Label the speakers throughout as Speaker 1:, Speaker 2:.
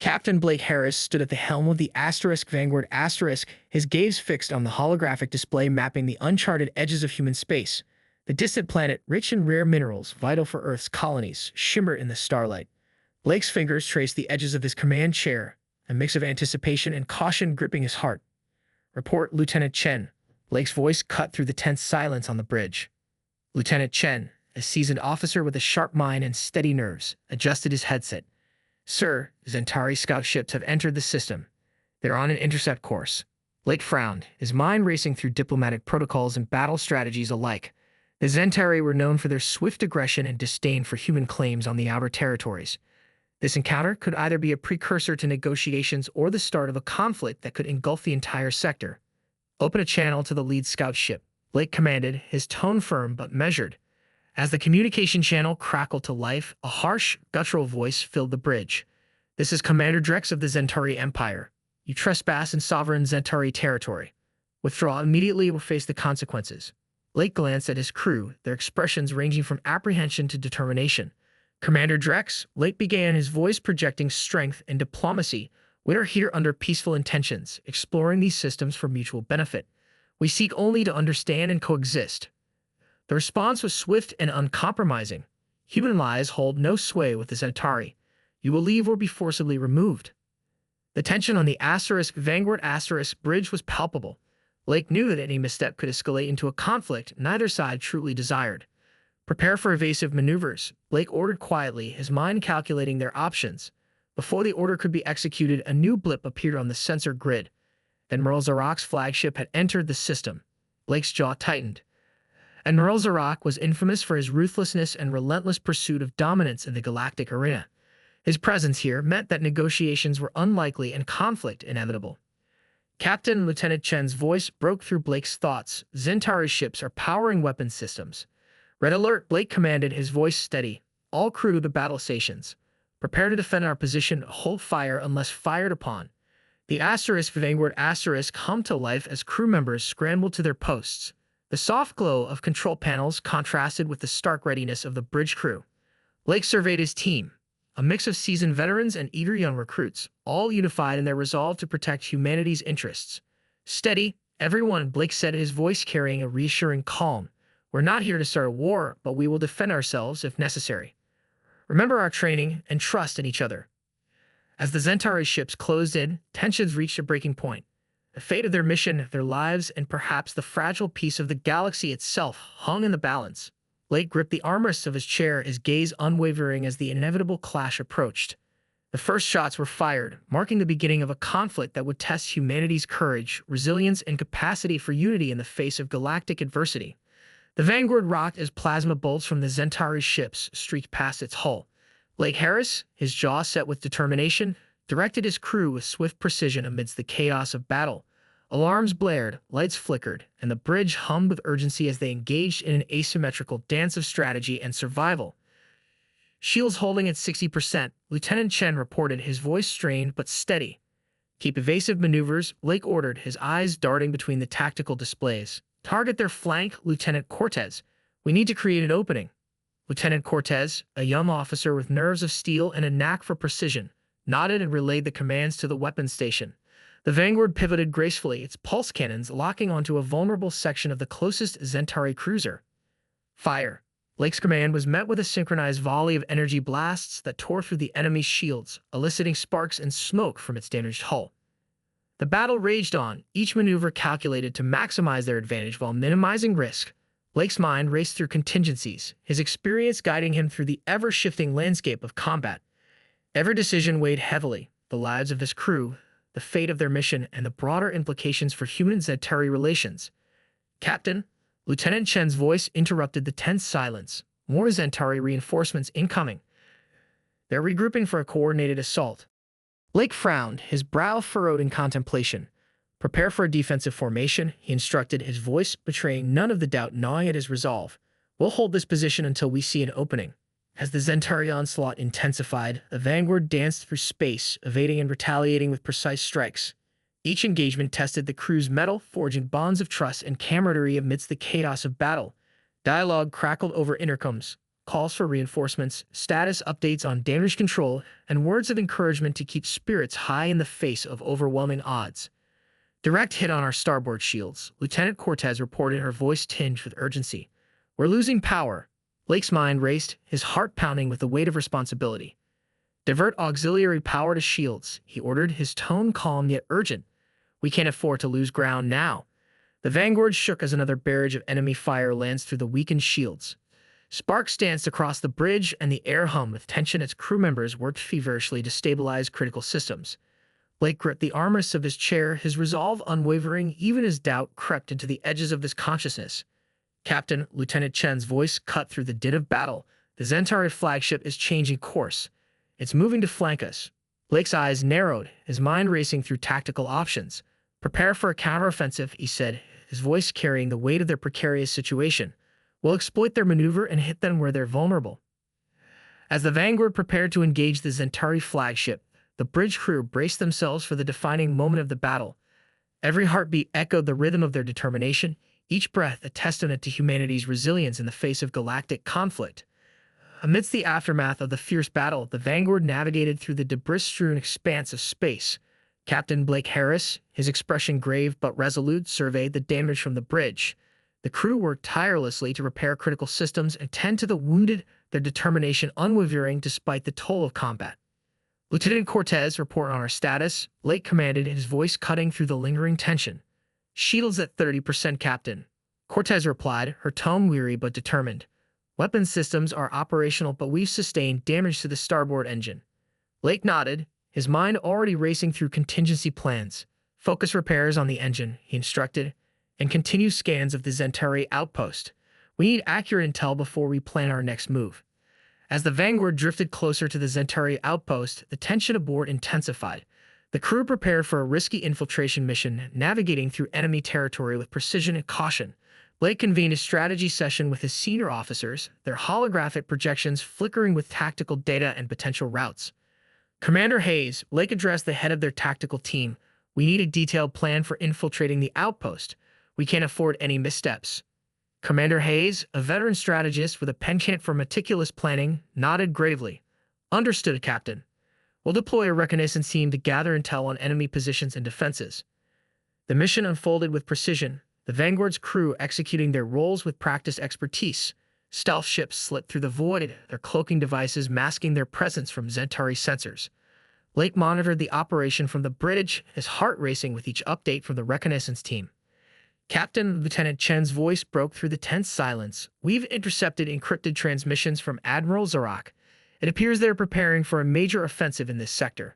Speaker 1: Captain Blake Harris stood at the helm of the Vanguard his gaze fixed on the holographic display mapping the uncharted edges of human space. The distant planet, rich in rare minerals vital for Earth's colonies, shimmered in the starlight. Blake's fingers traced the edges of his command chair, a mix of anticipation and caution gripping his heart. "Report, Lieutenant Chen." Blake's voice cut through the tense silence on the bridge. Lieutenant Chen, a seasoned officer with a sharp mind and steady nerves, adjusted his headset. "Sir, Zentari scout ships have entered the system. They're on an intercept course." Blake frowned, his mind racing through diplomatic protocols and battle strategies alike. The Zentari were known for their swift aggression and disdain for human claims on the outer territories. This encounter could either be a precursor to negotiations or the start of a conflict that could engulf the entire sector. "Open a channel to the lead scout ship," Blake commanded, his tone firm but measured. As the communication channel crackled to life, a harsh, guttural voice filled the bridge. "This is Commander Drex of the Zentari Empire. You trespass in sovereign Zentari territory. Withdraw immediately or face the consequences." Blake glanced at his crew, their expressions ranging from apprehension to determination. "Commander Drex," Blake began, his voice projecting strength and diplomacy, "we are here under peaceful intentions, exploring these systems for mutual benefit. We seek only to understand and coexist." The response was swift and uncompromising. "Human lies hold no sway with the Zentari. You will leave or be forcibly removed." The tension on the Vanguard bridge was palpable. Blake knew that any misstep could escalate into a conflict neither side truly desired. "Prepare for evasive maneuvers," Blake ordered quietly, his mind calculating their options. Before the order could be executed, a new blip appeared on the sensor grid. Admiral Zarak's flagship had entered the system. Blake's jaw tightened. Admiral Zarak was infamous for his ruthlessness and relentless pursuit of dominance in the galactic arena. His presence here meant that negotiations were unlikely and conflict inevitable. Captain Lieutenant Chen's voice broke through Blake's thoughts. "Zentari ships are powering weapon systems." "Red alert," Blake commanded, his voice steady. "All crew to the battle stations. Prepare to defend our position, hold fire unless fired upon." The Vanguard hummed to life as crew members scrambled to their posts. The soft glow of control panels contrasted with the stark readiness of the bridge crew. Blake surveyed his team, a mix of seasoned veterans and eager young recruits, all unified in their resolve to protect humanity's interests. "Steady, everyone," Blake said, his voice carrying a reassuring calm. "We're not here to start a war, but we will defend ourselves if necessary. Remember our training and trust in each other." As the Zentari ships closed in, tensions reached a breaking point. The fate of their mission, their lives, and perhaps the fragile peace of the galaxy itself hung in the balance. Blake gripped the armrests of his chair, his gaze unwavering as the inevitable clash approached. The first shots were fired, marking the beginning of a conflict that would test humanity's courage, resilience, and capacity for unity in the face of galactic adversity. The Vanguard rocked as plasma bolts from the Zentari ships streaked past its hull. Blake Harris, his jaw set with determination, directed his crew with swift precision amidst the chaos of battle. Alarms blared, lights flickered, and the bridge hummed with urgency as they engaged in an asymmetrical dance of strategy and survival. "Shields holding at 60%, Lieutenant Chen reported, his voice strained but steady. "Keep evasive maneuvers," Blake ordered, his eyes darting between the tactical displays. "Target their flank, Lieutenant Cortez. We need to create an opening." Lieutenant Cortez, a young officer with nerves of steel and a knack for precision, nodded and relayed the commands to the weapons station. The Vanguard pivoted gracefully, its pulse cannons locking onto a vulnerable section of the closest Zentari cruiser. "Fire!" Blake's command was met with a synchronized volley of energy blasts that tore through the enemy's shields, eliciting sparks and smoke from its damaged hull. The battle raged on, each maneuver calculated to maximize their advantage while minimizing risk. Blake's mind raced through contingencies, his experience guiding him through the ever-shifting landscape of combat. Every decision weighed heavily: the lives of his crew, the fate of their mission, and the broader implications for human-Zentari relations. "Captain," Lieutenant Chen's voice interrupted the tense silence. "More Zentari reinforcements incoming. They're regrouping for a coordinated assault." Blake frowned, his brow furrowed in contemplation. "Prepare for a defensive formation," he instructed, his voice betraying none of the doubt gnawing at his resolve. "We'll hold this position until we see an opening." As the Zentari onslaught intensified, the Vanguard danced through space, evading and retaliating with precise strikes. Each engagement tested the crew's mettle, forging bonds of trust and camaraderie amidst the chaos of battle. Dialogue crackled over intercoms, calls for reinforcements, status updates on damage control, and words of encouragement to keep spirits high in the face of overwhelming odds. Direct hit on our starboard shields, Lieutenant Cortez reported, her voice tinged with urgency. We're losing power. Blake's mind raced, his heart pounding with the weight of responsibility. Divert auxiliary power to shields, he ordered, his tone calm yet urgent. We can't afford to lose ground now. The Vanguard shook as another barrage of enemy fire lands through the weakened shields. Sparks danced across the bridge and the air hummed with tension as crew members worked feverishly to stabilize critical systems. Blake gripped the armrests of his chair, his resolve unwavering even as doubt crept into the edges of his consciousness. Captain, Lieutenant Chen's voice cut through the din of battle. The Zentari flagship is changing course. It's moving to flank us. Blake's eyes narrowed, his mind racing through tactical options. Prepare for a counteroffensive, he said, his voice carrying the weight of their precarious situation. We'll exploit their maneuver and hit them where they're vulnerable. As the Vanguard prepared to engage the Zentari flagship, the bridge crew braced themselves for the defining moment of the battle. Every heartbeat echoed the rhythm of their determination, each breath a testament to humanity's resilience in the face of galactic conflict. Amidst the aftermath of the fierce battle, the Vanguard navigated through the debris-strewn expanse of space. Captain Blake Harris, his expression grave but resolute, surveyed the damage from the bridge. The crew worked tirelessly to repair critical systems and tend to the wounded, their determination unwavering despite the toll of combat. Lieutenant Cortez, report on our status, Blake commanded, his voice cutting through the lingering tension. Shields at 30%, Captain. Cortez replied, her tone weary but determined. Weapon systems are operational, but we've sustained damage to the starboard engine. Blake nodded, his mind already racing through contingency plans. Focus repairs on the engine, he instructed, and continue scans of the Zentari outpost. We need accurate intel before we plan our next move. As the Vanguard drifted closer to the Zentari outpost, the tension aboard intensified. The crew prepared for a risky infiltration mission, navigating through enemy territory with precision and caution. Blake convened a strategy session with his senior officers, their holographic projections flickering with tactical data and potential routes. Commander Hayes, Blake addressed the head of their tactical team. We need a detailed plan for infiltrating the outpost. We can't afford any missteps. Commander Hayes, a veteran strategist with a penchant for meticulous planning, nodded gravely. Understood, Captain. We'll deploy a reconnaissance team to gather intel on enemy positions and defenses. The mission unfolded with precision, the Vanguard's crew executing their roles with practiced expertise. Stealth ships slipped through the void, their cloaking devices masking their presence from Zentari sensors. Blake monitored the operation from the bridge, his heart racing with each update from the reconnaissance team. Captain, Lieutenant Chen's voice broke through the tense silence. We've intercepted encrypted transmissions from Admiral Zarak. It appears they're preparing for a major offensive in this sector.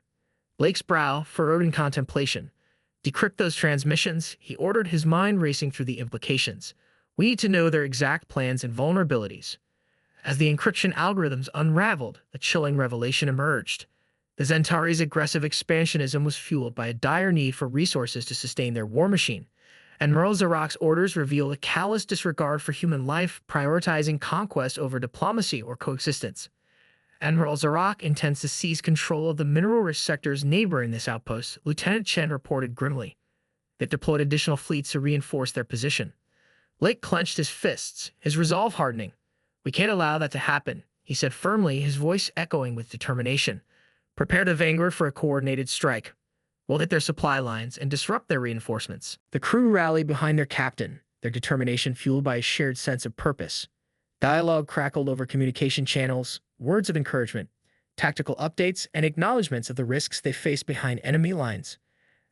Speaker 1: Blake's brow furrowed in contemplation. Decrypt those transmissions, he ordered, his mind racing through the implications. We need to know their exact plans and vulnerabilities. As the encryption algorithms unraveled, a chilling revelation emerged. The Zentari's aggressive expansionism was fueled by a dire need for resources to sustain their war machine. Admiral Zarak's orders reveal a callous disregard for human life, prioritizing conquest over diplomacy or coexistence. Admiral Zarak intends to seize control of the mineral-rich sectors neighboring this outpost, Lieutenant Chen reported grimly. They've deployed additional fleets to reinforce their position. Blake clenched his fists, his resolve hardening. We can't allow that to happen, he said firmly, his voice echoing with determination. Prepare the Vanguard for a coordinated strike. We'll hit their supply lines and disrupt their reinforcements. The crew rallied behind their captain, their determination fueled by a shared sense of purpose. Dialogue crackled over communication channels, words of encouragement, tactical updates, and acknowledgments of the risks they faced behind enemy lines.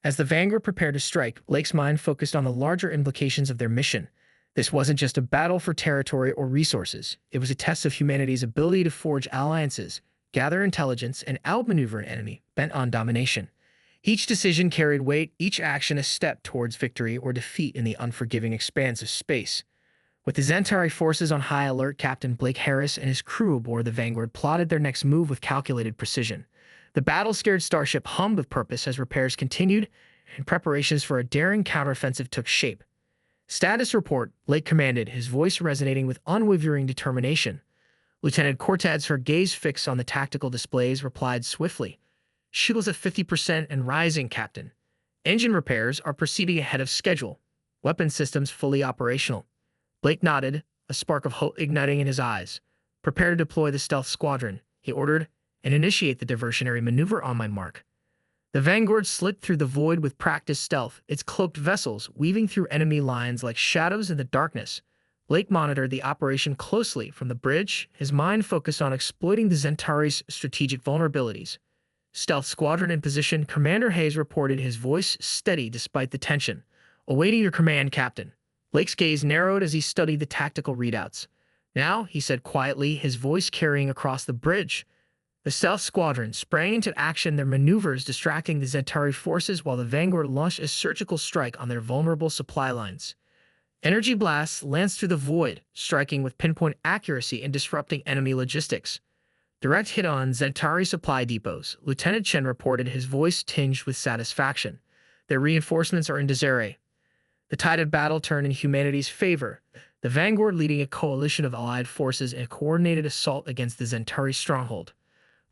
Speaker 1: As the Vanguard prepared to strike, Blake's mind focused on the larger implications of their mission. This wasn't just a battle for territory or resources. It was a test of humanity's ability to forge alliances, gather intelligence, and outmaneuver an enemy bent on domination. Each decision carried weight, each action a step towards victory or defeat in the unforgiving expanse of space. With the Zentari forces on high alert, Captain Blake Harris and his crew aboard the Vanguard plotted their next move with calculated precision. The battle-scared starship hummed with purpose as repairs continued, and preparations for a daring counteroffensive took shape. Status report, Blake commanded, his voice resonating with unwavering determination. Lieutenant Cortez, her gaze fixed on the tactical displays, replied swiftly. Shields at 50% and rising, Captain. Engine repairs are proceeding ahead of schedule. Weapon systems fully operational. Blake nodded, a spark of hope igniting in his eyes. Prepare to deploy the stealth squadron, he ordered, and initiate the diversionary maneuver on my mark. The Vanguard slipped through the void with practiced stealth, its cloaked vessels weaving through enemy lines like shadows in the darkness. Blake monitored the operation closely from the bridge, his mind focused on exploiting the Zentauri's strategic vulnerabilities. Stealth squadron in position, Commander Hayes reported, his voice steady despite the tension. Awaiting your command, Captain. Blake's gaze narrowed as he studied the tactical readouts. Now, he said quietly, his voice carrying across the bridge. The stealth squadron sprang into action, their maneuvers distracting the Zentauri forces while the Vanguard launched a surgical strike on their vulnerable supply lines. Energy blasts lanced through the void, striking with pinpoint accuracy and disrupting enemy logistics. Direct hit on Zentauri supply depots, Lieutenant Chen reported, his voice tinged with satisfaction. Their reinforcements are in Desiree. The tide of battle turned in humanity's favor, the Vanguard leading a coalition of allied forces in a coordinated assault against the Zentauri stronghold.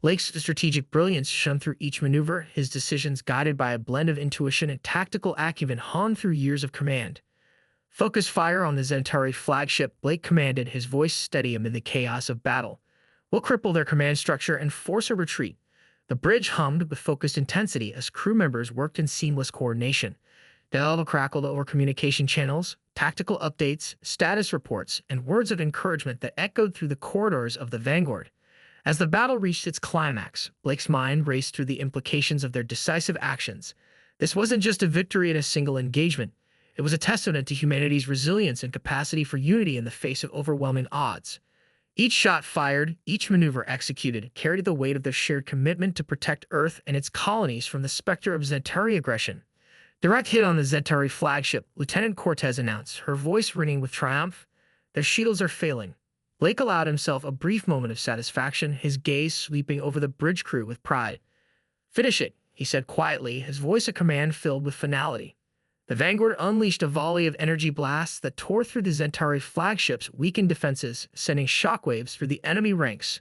Speaker 1: Blake's strategic brilliance shone through each maneuver, his decisions guided by a blend of intuition and tactical acumen honed through years of command. Focus fire on the Zentauri flagship, Blake commanded, his voice steady amid the chaos of battle. We'll cripple their command structure and force a retreat. The bridge hummed with focused intensity as crew members worked in seamless coordination. Dialogue crackled over communication channels, tactical updates, status reports, and words of encouragement that echoed through the corridors of the Vanguard. As the battle reached its climax, Blake's mind raced through the implications of their decisive actions. This wasn't just a victory in a single engagement. It was a testament to humanity's resilience and capacity for unity in the face of overwhelming odds. Each shot fired, each maneuver executed, carried the weight of their shared commitment to protect Earth and its colonies from the specter of Zentauri aggression. Direct hit on the Zentauri flagship, Lieutenant Cortez announced, her voice ringing with triumph. Their shields are failing. Blake allowed himself a brief moment of satisfaction, his gaze sweeping over the bridge crew with pride. Finish it, he said quietly, his voice a command filled with finality. The Vanguard unleashed a volley of energy blasts that tore through the Zentauri flagship's weakened defenses, sending shockwaves through the enemy ranks.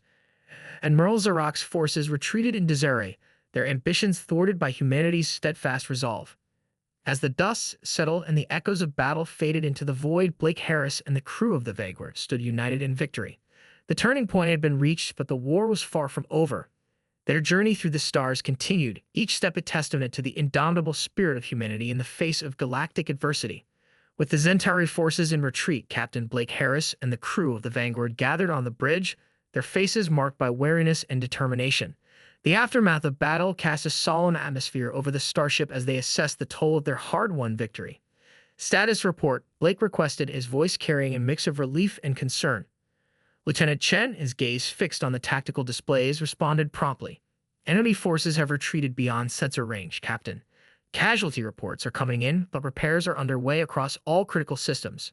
Speaker 1: Admiral Zarok's forces retreated in Desiree, their ambitions thwarted by humanity's steadfast resolve. As the dust settled and the echoes of battle faded into the void, Blake Harris and the crew of the Vanguard stood united in victory. The turning point had been reached, but the war was far from over. Their journey through the stars continued, each step a testament to the indomitable spirit of humanity in the face of galactic adversity. With the Zentauri forces in retreat, Captain Blake Harris and the crew of the Vanguard gathered on the bridge, their faces marked by wariness and determination. The aftermath of battle cast a solemn atmosphere over the starship as they assessed the toll of their hard-won victory. Status report, Blake requested, his voice carrying a mix of relief and concern. Lieutenant Chen, his gaze fixed on the tactical displays, responded promptly. Enemy forces have retreated beyond sensor range, Captain. Casualty reports are coming in, but repairs are underway across all critical systems.